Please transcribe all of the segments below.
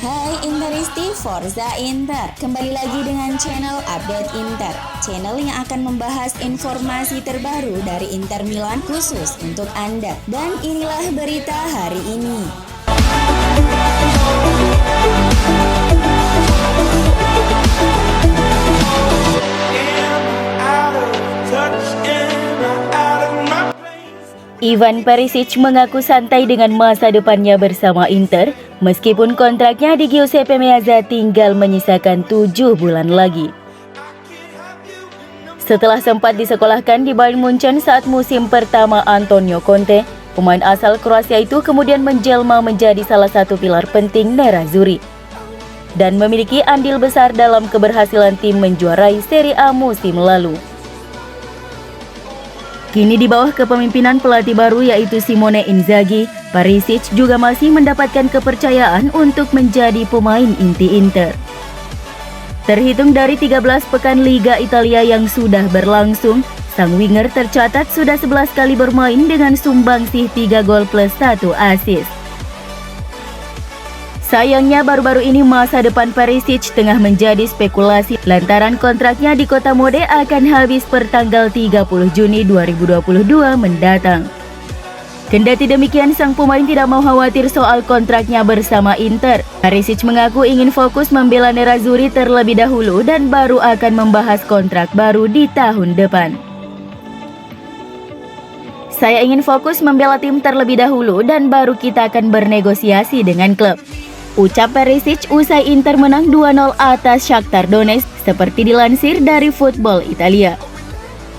Hai Interisti Forza Inter, kembali lagi dengan channel Update Inter, channel yang akan membahas informasi terbaru dari Inter Milan khusus untuk Anda. Dan inilah berita hari ini. Ivan Perisic mengaku santai dengan masa depannya bersama Inter, meskipun kontraknya di Giuseppe Meazza tinggal menyisakan 7 bulan lagi. Setelah sempat disekolahkan di Bayern Munchen saat musim pertama Antonio Conte, pemain asal Kroasia itu kemudian menjelma menjadi salah satu pilar penting Nerazzurri dan memiliki andil besar dalam keberhasilan tim menjuarai Serie A musim lalu. Kini di bawah kepemimpinan pelatih baru yaitu Simone Inzaghi, Perisic juga masih mendapatkan kepercayaan untuk menjadi pemain inti Inter. Terhitung dari 13 pekan Liga Italia yang sudah berlangsung, sang winger tercatat sudah 11 kali bermain dengan sumbangsih 3 gol plus 1 assist. Sayangnya baru-baru ini masa depan Perisic tengah menjadi spekulasi lantaran kontraknya di Kota Mode akan habis per tanggal 30 Juni 2022 mendatang. Kendati demikian, sang pemain tidak mau khawatir soal kontraknya bersama Inter. Perisic mengaku ingin fokus membela Nerazzurri terlebih dahulu dan baru akan membahas kontrak baru di tahun depan. Saya ingin fokus membela tim terlebih dahulu dan baru kita akan bernegosiasi dengan klub, ucap Perisic usai Inter menang 2-0 atas Shakhtar Donetsk seperti dilansir dari Football Italia.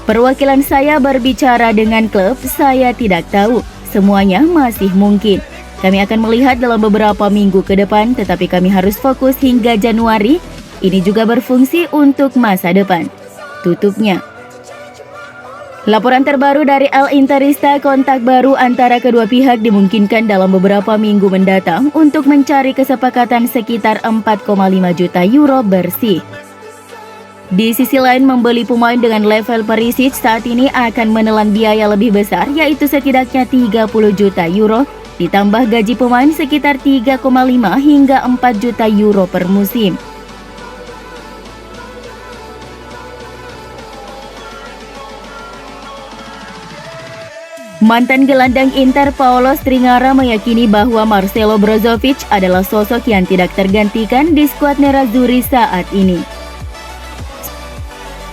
Perwakilan saya berbicara dengan klub, saya tidak tahu, semuanya masih mungkin. Kami akan melihat dalam beberapa minggu ke depan, tetapi kami harus fokus hingga Januari. Ini juga berfungsi untuk masa depan, tutupnya. Laporan terbaru dari El Interista, kontak baru antara kedua pihak dimungkinkan dalam beberapa minggu mendatang untuk mencari kesepakatan sekitar 4,5 juta euro bersih. Di sisi lain, membeli pemain dengan level Perisic saat ini akan menelan biaya lebih besar, yaitu setidaknya 30 juta euro, ditambah gaji pemain sekitar 3,5 hingga 4 juta euro per musim. Mantan gelandang Inter Paolo Stringara meyakini bahwa Marcelo Brozovic adalah sosok yang tidak tergantikan di skuad Nerazzurri saat ini.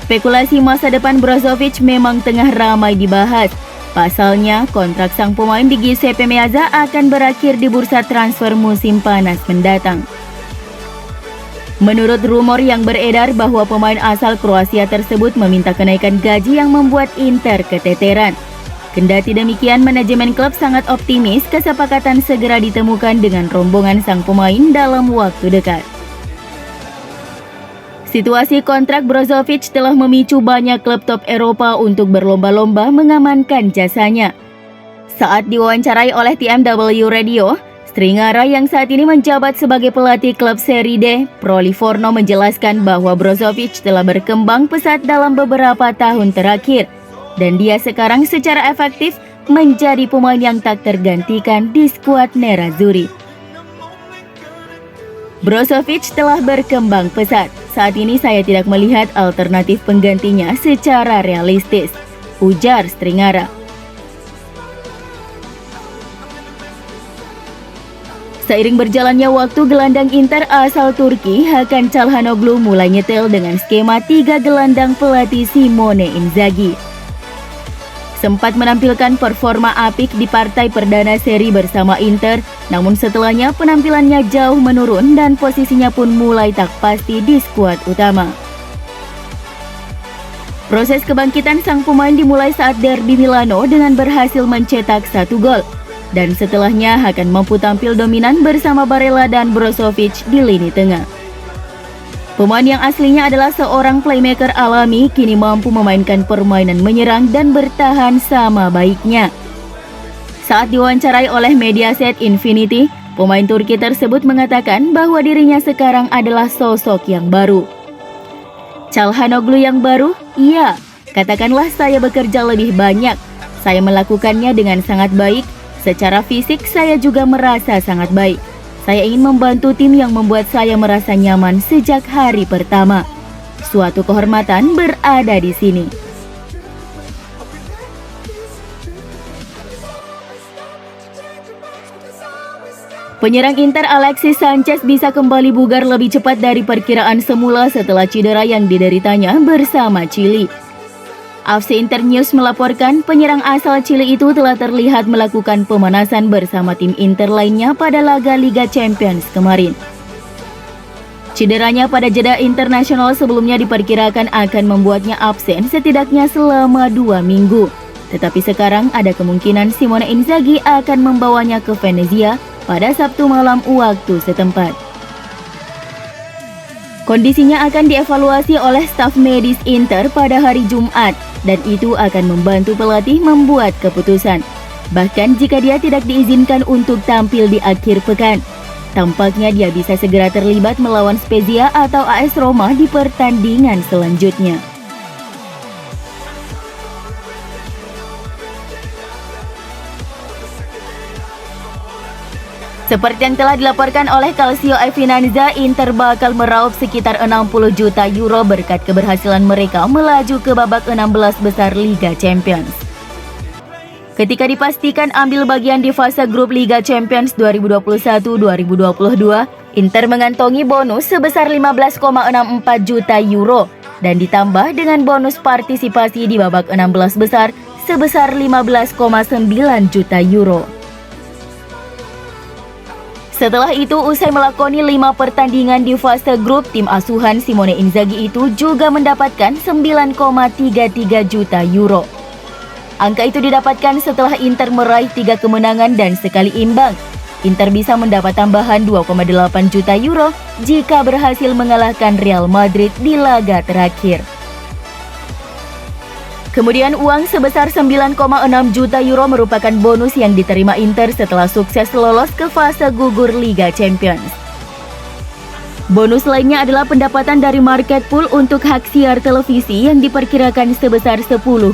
Spekulasi masa depan Brozovic memang tengah ramai dibahas. Pasalnya, kontrak sang pemain di Giuseppe Meazza akan berakhir di bursa transfer musim panas mendatang. Menurut rumor yang beredar bahwa pemain asal Kroasia tersebut meminta kenaikan gaji yang membuat Inter keteteran. Kendati demikian, manajemen klub sangat optimis kesepakatan segera ditemukan dengan rombongan sang pemain dalam waktu dekat. Situasi kontrak Brozovic telah memicu banyak klub top Eropa untuk berlomba-lomba mengamankan jasanya. Saat diwawancarai oleh TMW Radio, Stringara yang saat ini menjabat sebagai pelatih klub Serie D, Pro Livorno menjelaskan bahwa Brozovic telah berkembang pesat dalam beberapa tahun terakhir. Dan dia sekarang secara efektif menjadi pemain yang tak tergantikan di skuad Nerazzurri. Brozovic telah berkembang pesat. Saat ini saya tidak melihat alternatif penggantinya secara realistis, ujar Stringara. Seiring berjalannya waktu, gelandang Inter asal Turki Hakan Çalhanoğlu mulai nyetel dengan skema 3 gelandang pelatih Simone Inzaghi. Sempat menampilkan performa apik di partai perdana seri bersama Inter, namun setelahnya penampilannya jauh menurun dan posisinya pun mulai tak pasti di skuad utama. Proses kebangkitan sang pemain dimulai saat derby Milano dengan berhasil mencetak 1 gol, dan setelahnya akan mampu tampil dominan bersama Barella dan Brozovic di lini tengah. Pemain yang aslinya adalah seorang playmaker alami kini mampu memainkan permainan menyerang dan bertahan sama baiknya. Saat diwawancarai oleh Mediaset Infinity, pemain Turki tersebut mengatakan bahwa dirinya sekarang adalah sosok yang baru. Çalhanoğlu yang baru? Iya, katakanlah saya bekerja lebih banyak. Saya melakukannya dengan sangat baik. Secara fisik saya juga merasa sangat baik. Saya ingin membantu tim yang membuat saya merasa nyaman sejak hari pertama. Suatu kehormatan berada di sini. Penyerang Inter Alexis Sanchez bisa kembali bugar lebih cepat dari perkiraan semula setelah cedera yang dideritanya bersama Chili. AFC Internews melaporkan penyerang asal Chili itu telah terlihat melakukan pemanasan bersama tim Inter lainnya pada laga Liga Champions kemarin. Cederanya pada jeda internasional sebelumnya diperkirakan akan membuatnya absen setidaknya selama 2 minggu. Tetapi sekarang ada kemungkinan Simone Inzaghi akan membawanya ke Venezia pada Sabtu malam waktu setempat. Kondisinya akan dievaluasi oleh staf medis Inter pada hari Jumat dan itu akan membantu pelatih membuat keputusan. Bahkan jika dia tidak diizinkan untuk tampil di akhir pekan, tampaknya dia bisa segera terlibat melawan Spezia atau AS Roma di pertandingan selanjutnya. Seperti yang telah dilaporkan oleh Calcio e Finanza, Inter bakal meraup sekitar 60 juta euro berkat keberhasilan mereka melaju ke babak 16 besar Liga Champions. Ketika dipastikan ambil bagian di fase grup Liga Champions 2021-2022, Inter mengantongi bonus sebesar 15,64 juta euro dan ditambah dengan bonus partisipasi di babak 16 besar sebesar 15,9 juta euro. Setelah itu, usai melakoni 5 pertandingan di fase grup, tim asuhan Simone Inzaghi itu juga mendapatkan 9,33 juta euro. Angka itu didapatkan setelah Inter meraih 3 kemenangan dan sekali imbang. Inter bisa mendapat tambahan 2,8 juta euro jika berhasil mengalahkan Real Madrid di laga terakhir. Kemudian uang sebesar 9,6 juta euro merupakan bonus yang diterima Inter setelah sukses lolos ke fase gugur Liga Champions. Bonus lainnya adalah pendapatan dari market pool untuk hak siar televisi yang diperkirakan sebesar 10,7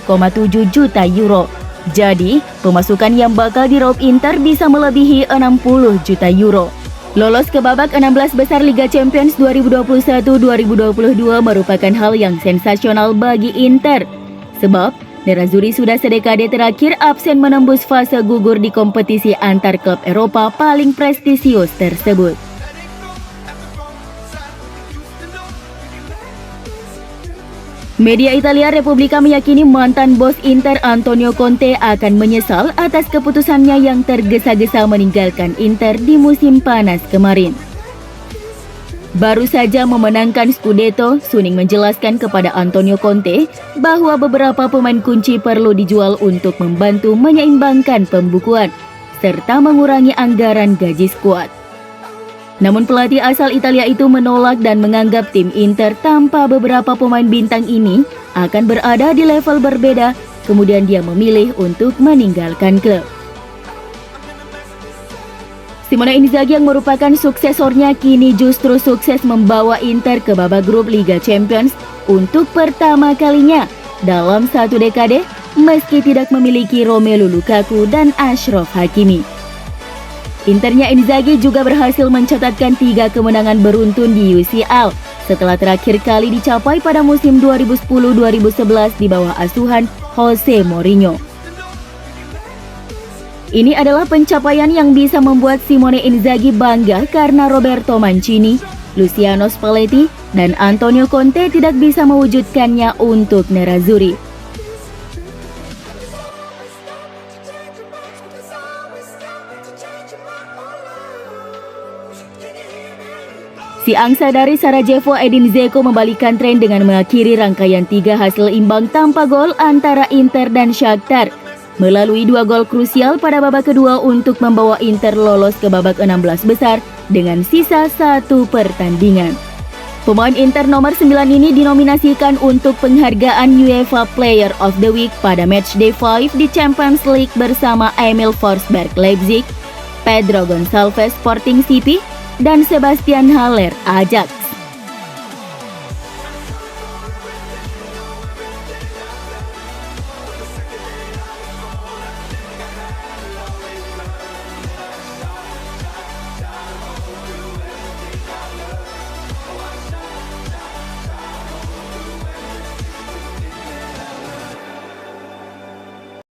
juta euro. Jadi, pemasukan yang bakal diraup Inter bisa melebihi 60 juta euro. Lolos ke babak 16 besar Liga Champions 2021-2022 merupakan hal yang sensasional bagi Inter. Sebab, Nerazzurri sudah sedekade terakhir absen menembus fase gugur di kompetisi antar klub Eropa paling prestisius tersebut. Media Italia Repubblica meyakini mantan bos Inter Antonio Conte akan menyesal atas keputusannya yang tergesa-gesa meninggalkan Inter di musim panas kemarin. Baru saja memenangkan Scudetto, Suning menjelaskan kepada Antonio Conte bahwa beberapa pemain kunci perlu dijual untuk membantu menyeimbangkan pembukuan, serta mengurangi anggaran gaji skuad. Namun pelatih asal Italia itu menolak dan menganggap tim Inter tanpa beberapa pemain bintang ini akan berada di level berbeda, kemudian dia memilih untuk meninggalkan klub. Simone Inzaghi yang merupakan suksesornya kini justru sukses membawa Inter ke babak grup Liga Champions untuk pertama kalinya dalam 1 dekade meski tidak memiliki Romelu Lukaku dan Achraf Hakimi. Internya Inzaghi juga berhasil mencatatkan 3 kemenangan beruntun di UCL setelah terakhir kali dicapai pada musim 2010-2011 di bawah asuhan Jose Mourinho. Ini adalah pencapaian yang bisa membuat Simone Inzaghi bangga karena Roberto Mancini, Luciano Spalletti, dan Antonio Conte tidak bisa mewujudkannya untuk Nerazzurri. Si angsa dari Sarajevo Edin Dzeko membalikkan tren dengan mengakhiri rangkaian 3 hasil imbang tanpa gol antara Inter dan Shakhtar, melalui 2 gol krusial pada babak kedua untuk membawa Inter lolos ke babak 16 besar dengan sisa 1 pertandingan. Pemain Inter nomor 9 ini dinominasikan untuk penghargaan UEFA Player of the Week pada Matchday 5 di Champions League bersama Emil Forsberg Leipzig, Pedro Gonçalves Sporting CP, dan Sebastian Haller Ajax.